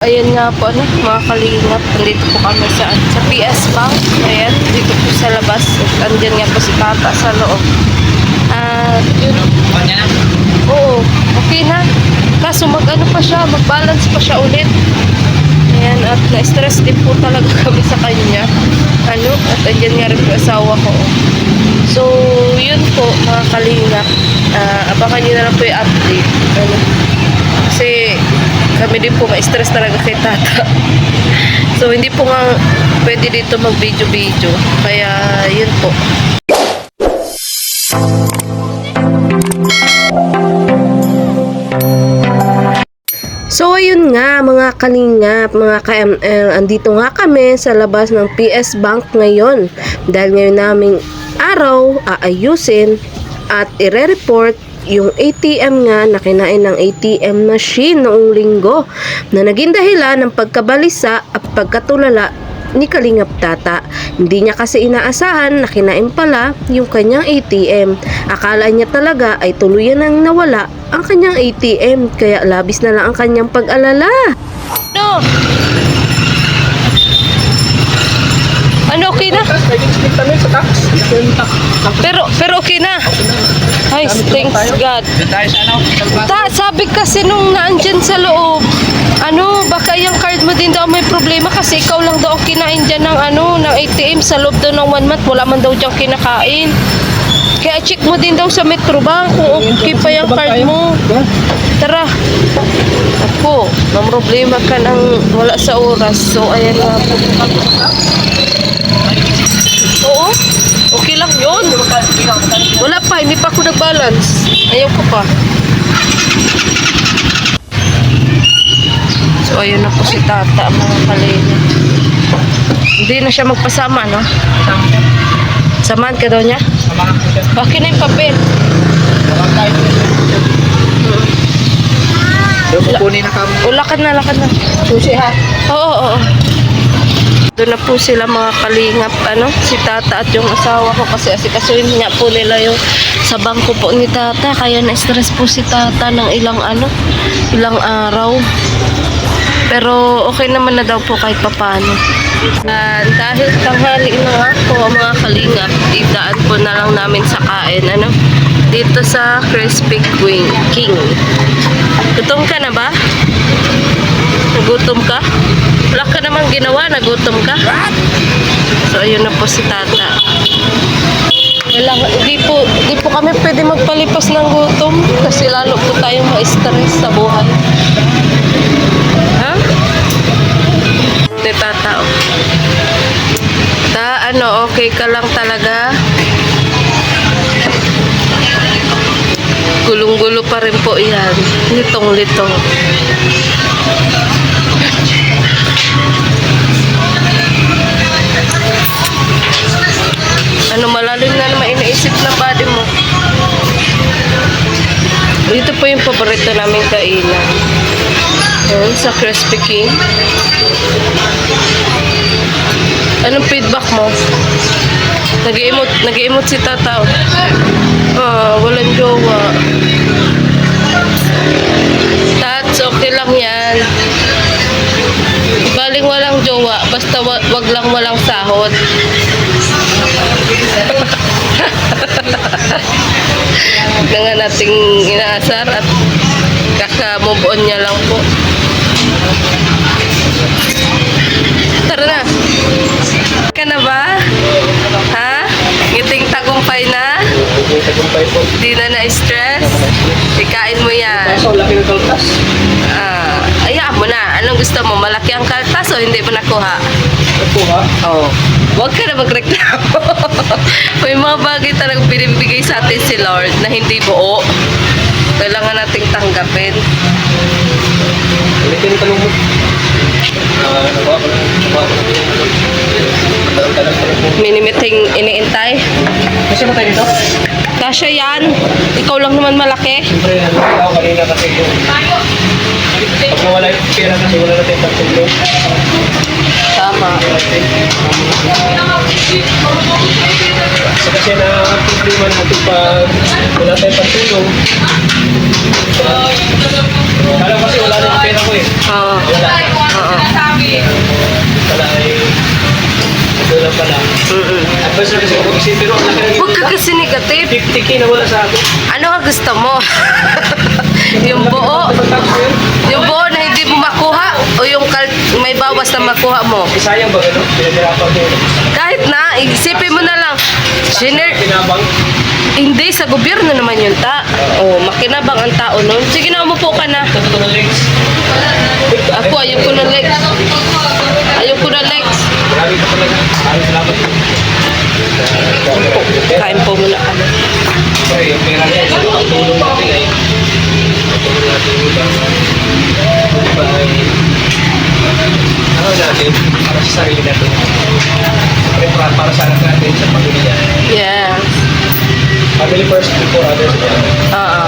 Ayan nga po, ano, mga kalingap. Nandito po kami sa PS Bank. Ayan, dito po sa labas. At andyan nga po si Tata sa loob. Yun. Oo, okay na. Kaso mag-ano pa siya, mag-balance pa siya ulit. Ayan, at na-stress din po talaga kami sa kanya. Ano, at andyan nga rin po asawa ko. So, yun po, mga kalingap. Abangan nyo na lang po yung update. Ano, kasi kami din po ma-stress talaga kay Tata. So hindi po nga pwede dito mag-video-video. Kaya yun po. So ayun nga mga kalingap, mga ka-ML, andito nga kami sa labas ng PS Bank ngayon. Dahil ngayon naming araw, aayusin at ire-report yung ATM nga na kinain ng ATM machine noong linggo na naging dahilan ng pagkabalisa at pagkatulala ni Kalingap Tata. Hindi niya kasi inaasahan na kinain pala yung kanyang ATM. Akala niya talaga ay tuluyan nang nawala ang kanyang ATM, kaya labis na lang ang kanyang pag-alala. No! Ano, okay na? Pero okay na. Ay, thanks God. Sabi kasi nung naandyan sa loob, baka yung card mo din daw may problema kasi ikaw lang daw kinain dyan ng ATM sa loob daw ng 1 month. Wala man daw dyan kinakain. Kaya check mo din daw sa Metrobank kung okay pa yung card mo. Tara. Ako, may problema ka nang wala sa oras. So, ayan nga po. Oo. Okay lang yun. Wala pa, hindi pa ako nag-balance. Ayaw ko pa. So, ayun na po si Tata, mga kalina. Hindi na siya magpasama, no? Samahan ka daw niya? Bakit na yung papel? Lakad na. Susi ha? Oo. Doon na po sila mga kalingap, si Tata at yung asawa ko kasi asikasuhin niya po nila yung sa bangko po ni Tata, kaya na-stress po si Tata ng ilang araw. Pero okay naman na daw po kahit papano. Dahil tanghali na nga po mga kalingap, idaan po na lang namin sa kain, dito sa Crispy King. Gutom ka na ba? Nagutom ka? Wala ka naman ginawa, nagutom ka? So, ayun na po si Tata. Hindi po kami pwede magpalipas ng gutom kasi lalo po tayong ma-stress sa buhay. Ha? Ni Tata, okay ka lang talaga? Gulong-gulo pa rin po yan. Litong-litong. Malalim na naman iniisip ng body mo. Dito po yung paborito namin kainan. Ayan, sa Crispy King. Anong feedback mo? Nag-emote si Tata. Walang jowa. Tats, okay lang yan. Baling walang jowa, basta wag lang walang sahod. Na nga nating inaasar at kaka-move on niya lang po. Tara na. Ka na ba? Ha? Ngiting tagumpay na? Hindi na na-stress? Ikain mo yan. Ayaw mo na. Anong gusto mo? Malaki ang kaltas o hindi mo nakuha? Nakuha? Oo. Huwag ka na magreklamo. May mga bagay talagang binibigay sa atin si Lord na hindi buo. Kailangan nating tanggapin. Ulitin yung talong mo. Minimiting iniintay. Kasi mo tayo dito? Kasya yan. Ikaw lang naman malaki. Siyempre, nandito ako kanina kasi yung... Pag nawala yung pera kasi wala natin pagtulong. Tama. Kasi na problema natin pag wala tayong pagtulong. Kala ko kasi wala na yung pera ko eh. Oo. Wala. Oo. Wala ay... Ito lang pala. Advice na kasi ako mag-isip pero ang laki na Huwag ka kasi negative. 50k na wala sa akin. Ano ang gusto mo? Yung buo? Yung buo na hindi mo makuha? O yung may bawas na makuha mo? Sayang ba gano'n? Pinagirapan ko. Kahit na, isipin mo na lang. Pinabang. Hindi, sa gobyerno naman yun O, makinabang ang tao nun. Sige na, umupo ka na. Ito na legs. Ako, ayaw ko na legs. Ayaw ko na legs. Maraming ka talaga. Maraming salamat. Kain po muna kami. Sorry, yung pera niya. Ang tulong natin ay tulong natin yung iba. Iba ay ano natin para sa sarili natin. Para sa anak natin sa pamilya. Yeah. Family first before others. Oo.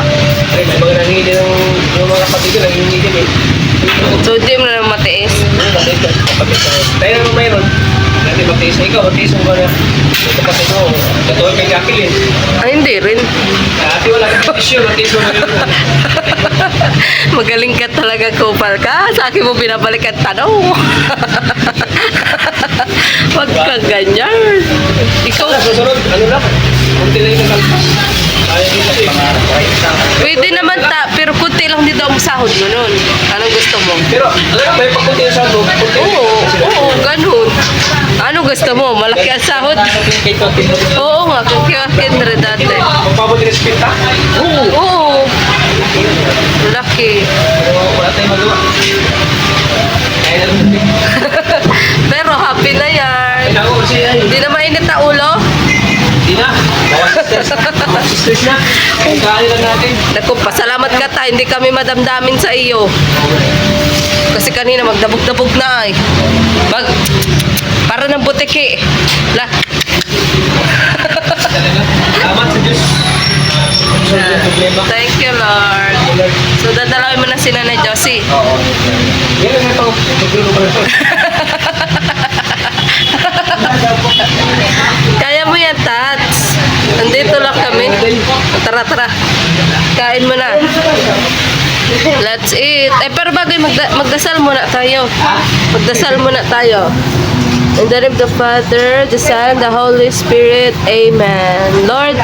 Ay, may mga nangingi ng yung mga kapatid ko nangingi din eh. So, di mo na matiis. Tayo naman mayroon. Dati matiis na ikaw, matiis mo ba na yung kapatid mo? Totoo kay Jacqueline. Ay, hindi rin. Dati wala kang issue, matiis mo na rin. Magaling ka talaga, kupal ka. Sa akin mo binabalik ang tanong. Huwag kang ganyan. Ikaw, Sa susunod, ano lang, kunti lang yung nakalpas. Kaya din kasi. pwede naman pero kunti lang dito ang sahod mo nun. Anong gusto mo? Pero, alam mo, may pagkunti yung sahod. Oo, ganun. Anong gusto mo? Malaki ang sahod? Kay Totin mo. Oo nga, kaya dati. Magpabot din sa pinta. Oo. Laki. Pero wala tayong magawa. Kaya na lang. Pero happy na yan. Ay, naku, kasi ay. Hindi na mainit na ulo. Hindi na. Bawas stress. Bawas stress na. Kaya lang natin. Naku, pasalamat ka ta. Hindi kami madamdamin sa iyo. Kasi kanina magdabog-dabog na eh. Para ng butiki. Salamat sa Diyos. Problema. Thank you, Lord. So, dadalawin mo na si Nanay Josie. Oo. Yan ang ito. Naglulo ko na. Kaya mo yan, Tats. Nandito lang kami. Tara, tara. Kain mo na. Let's eat. Pero bagay, magdasal muna tayo. Magdasal muna tayo. In the name of the Father, the Son, the Holy Spirit. Amen. Lord,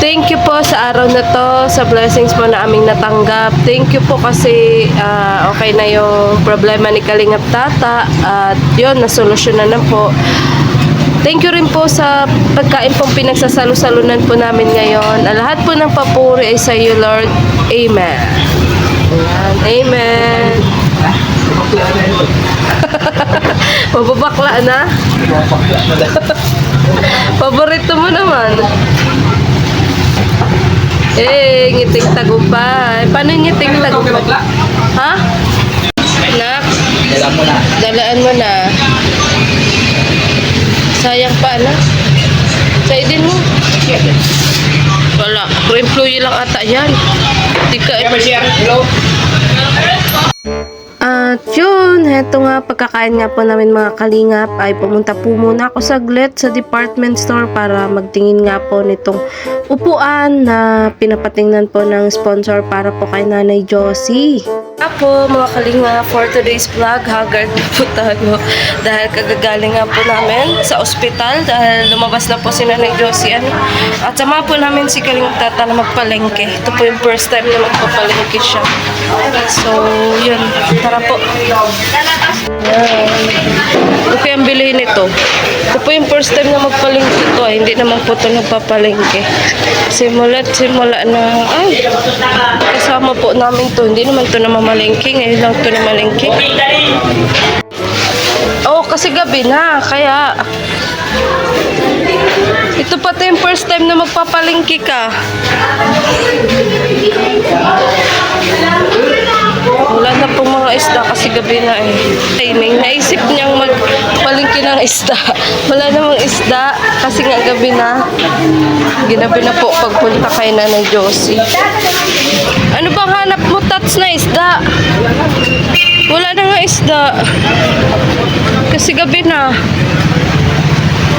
thank you po sa araw na to, sa blessings po na aming natanggap. Thank you po kasi okay na yung problema ni Kalingap Tata at yun, nasolusyonan na po. Thank you rin po sa pagkain pong pinagsasalusalunan po namin ngayon. Lahat po ng papuri ay sa iyo, Lord. Amen. Ayan. Amen. Mababakla na? Paborito mo naman. Ngiting tagumpay. Paano yung ngiting tagumpay? Ha? Anak? Dalaan mo na. Dalaan mo na. Sayang pa, anak. Saidin mo. Wala. Pro-employee lang ata yan. Di ka... Kaya may share. Hello? At yun, heto nga, pagkakain nga po namin mga kalingap ay pumunta po muna ako saglit sa department store para magtingin nga po nitong upuan na pinapatingnan po ng sponsor para po kay Nanay Josie. Ako mga kalingap, for today's vlog, haggard na po tayo dahil kagagaling nga po namin sa ospital dahil lumabas na po si Nanay Josie at sama po namin si Kalingap Tata na magpalengke. Ito po yung first time na magpapalengke siya. So, yun. Tara po. Yan. Ito po yung bilhin nito. Ito po yung first time na magpalengke ito. Hindi naman po ito nagpapalengke. Simula na, ay, kasama po namin to. Hindi naman to na mamalengke. Ngayon lang to na malengke. Oh, kasi gabi na. Kaya, ito pati yung first time na magpapalengke ka. Wala na pong mga isda kasi gabi na eh. Ay, naisip niyang magpalingki ng isda. Wala namang isda kasi nga gabi na. Ginabi na po pagpunta kay Nanay Josie. Ano bang hanap mo, Tats, na isda? Wala na nga isda. Kasi gabi na.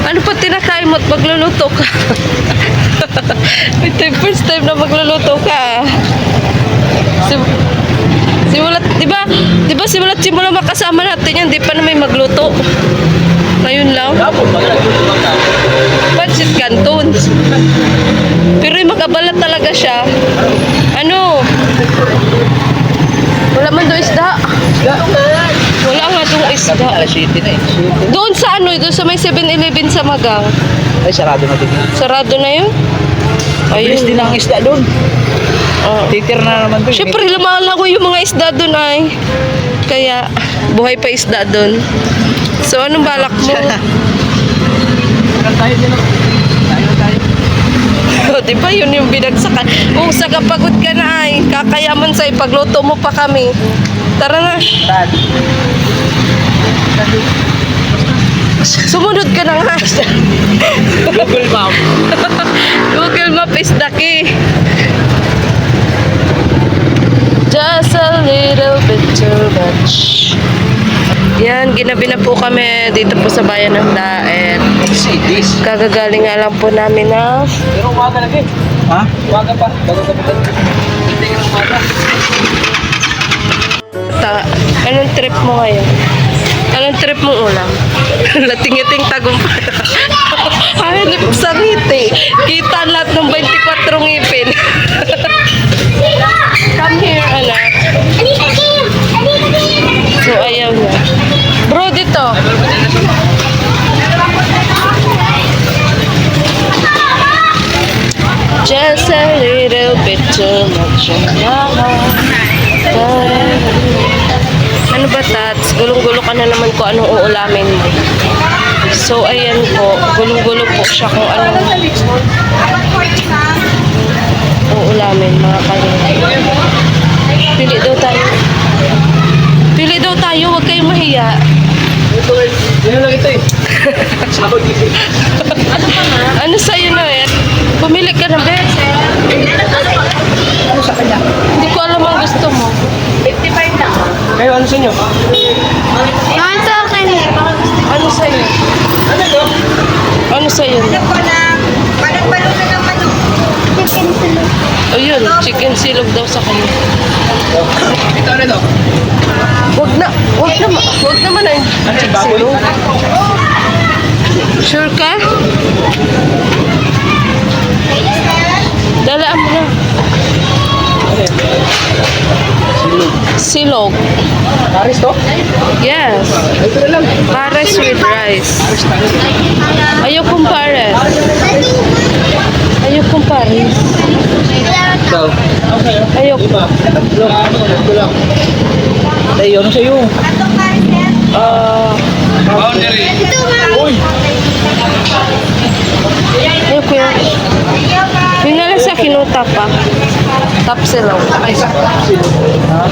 Ano pa tinakain mo at magluluto ka? Ito yung first time na magluluto ka. Simulat, di ba simula makasama natin yan, di pa na may magluto. Ngayon lang. Pancit Canton. Pero yung mag-abala talaga siya. Ano? Wala man doon isda. Wala nga doon isda. Alas 7 na eh. Doon sa ano, doon sa may 7-Eleven sa Magang. Ay, sarado na din. Sarado na yun? Bilis din ang isda doon. Oh. Titir na naman doon. Siyempre, lumalago yung mga isda doon ay. Kaya, buhay pa isda doon. So, anong balak mo? Tayo din ako. O, diba yun yung binagsakan? Kung sa kapagod ka na ay, kakayaman sa ipagluto mo pa kami. Tara na. Sumunod ka na nga. Google Map. Google Map is the key. Just a little bit too much. Yan, ginabi na po kami dito po sa bayan ng Daet. Cities. Kagagaling nga lang po namin na Pero umaga lagi. Ha? Umaga pa. Bago ka pa. Hindi ka umaga. Anong trip mo ngayon? Anong trip mong ulam? Lating-iting tagumpay. Ay, sa ngiti. Kita lahat ng 24 ngipin. Come here, anak. So, ayaw niya. Bro, dito. Just a little bit too much. Ano ba, Tats? Gulong-gulo ka na naman kung anong uulamin mo. So, ayan po. Gulong-gulo po siya kung anong uulamin, mga kalina. Pili daw tayo. Pili daw tayo. Huwag kayong mahiya. Ito eh. Yan lang ito eh. Sabag dito. Ano sa'yo na eh? Pumili ka na, Beth. Ano sa kanya? Hindi ko alam ang gusto mo. 55 lang. Kayo, ano sa inyo? Naman sa akin eh. Ano sa'yo? Ano ito? Ano sa'yo? Alam ko na, parang baluto ng manok. Chicken silog. Ayun, chicken silog daw sa kanya. Ito ano ito? Huwag naman na yung Ano yung chicken baboy? silog. Sure ka? Dalaan mo na. Ano yan? Silog. Silog. Paris to? Yes. Ito na lang. Pares with rice. Paris tayo. Ayaw kong pares. Ayaw kong pares. Ikaw. Ayaw ko. Iba. Tatlo lang. Tayo, ano sa'yo? Atong parcel. Boundary. Ito ma'am. Uy! Ayaw ko yan. Yung nga lang sa kinuta pa. Tapsilaw. Ay, isa. Ha?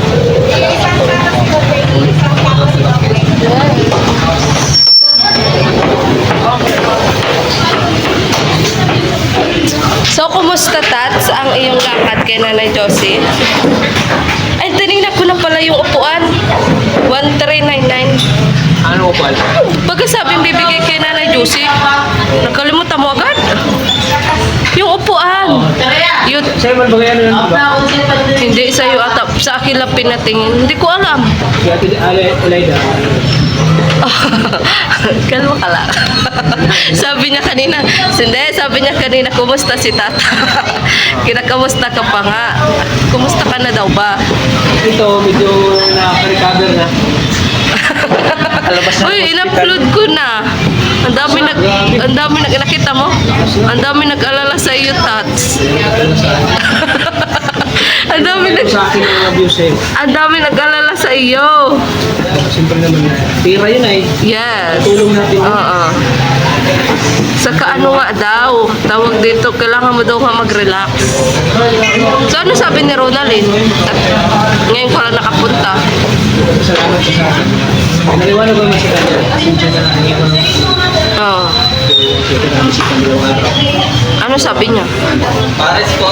So, kumusta, Tats, ang iyong lakad kay Nanay Josie? Ay, tinignan ko na pala yung upuan. 1399. Ano ko pala? Pagkasabing bibigay kay Nanay Josie, nakalimutan mo agad. Yung upuan. Yun, Sa'yo man ba yan? hindi sa'yo ata. Sa akin lang pinatingin. Hindi ko alam. Si Ate Elaida. Kalma ka lang. Sabi niya kanina, kumusta si Tata? Kinakamusta ka pa nga. Kumusta ka na daw ba? Ito, medyo nakaka-recover na. Alabas na Uy, ng in-upload ko na. Ang dami nakita mo? Ang dami nag-alala sa iyo, Tats. Ang dami Sa akin ang abuse eh. ang dami nag-alala sa iyo. Siyempre naman. Tira yun eh. Yes. Tulong natin. Oo. Saka ano nga daw, tawag dito, kailangan mo daw nga mag-relax. So ano sabi ni Ronaldin? At ngayon ko lang nakapunta. Salamat sa akin. Naliwanag ko naman sa kanya. Siya na lang niya. Oh. Siya na lang si dalawang araw. Ano sabi niya? Pares po.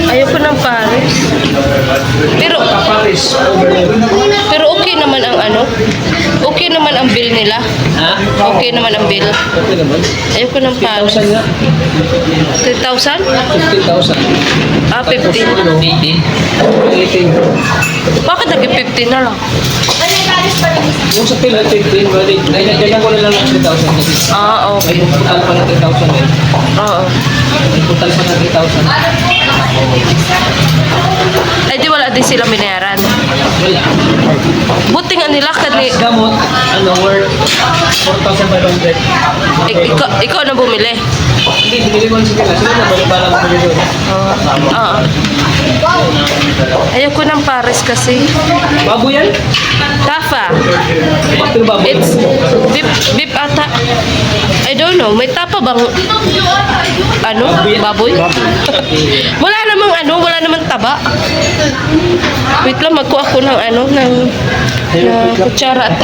Ayoko ng Paris. Paris. Pero okay naman ang ano? Okay naman ang bill nila. Ha? Okay naman ang bill. Okay naman. Ayoko ng Paris. 1,000 nga. 10,000? 15,000. Ah, 15. 18. Bakit naging 15 na lang? Yung sa pila, 15. Balik. Kailan ko na lang ng 3,000 kasi. Ah, May okay. putal pa ng 3,000 eh. Oo. May putal pa ng 3,000. Ay, di wala din sila binayaran. Wala. Buti nga nila kani... Tapos gamot, ano, worth 4,500. Ikaw na bumili. Hindi, binili ko sila. Sila na balik-balang ko dito. Oo. Ayoko ng Paris kasi. Bago yan? Tafa. Bakit bago? It's beef ata. I don't know. May tapa bang ano? Baboy? Wala namang ano, wala namang taba. Wait lang, magkuha ko ng ano, ng kutsara at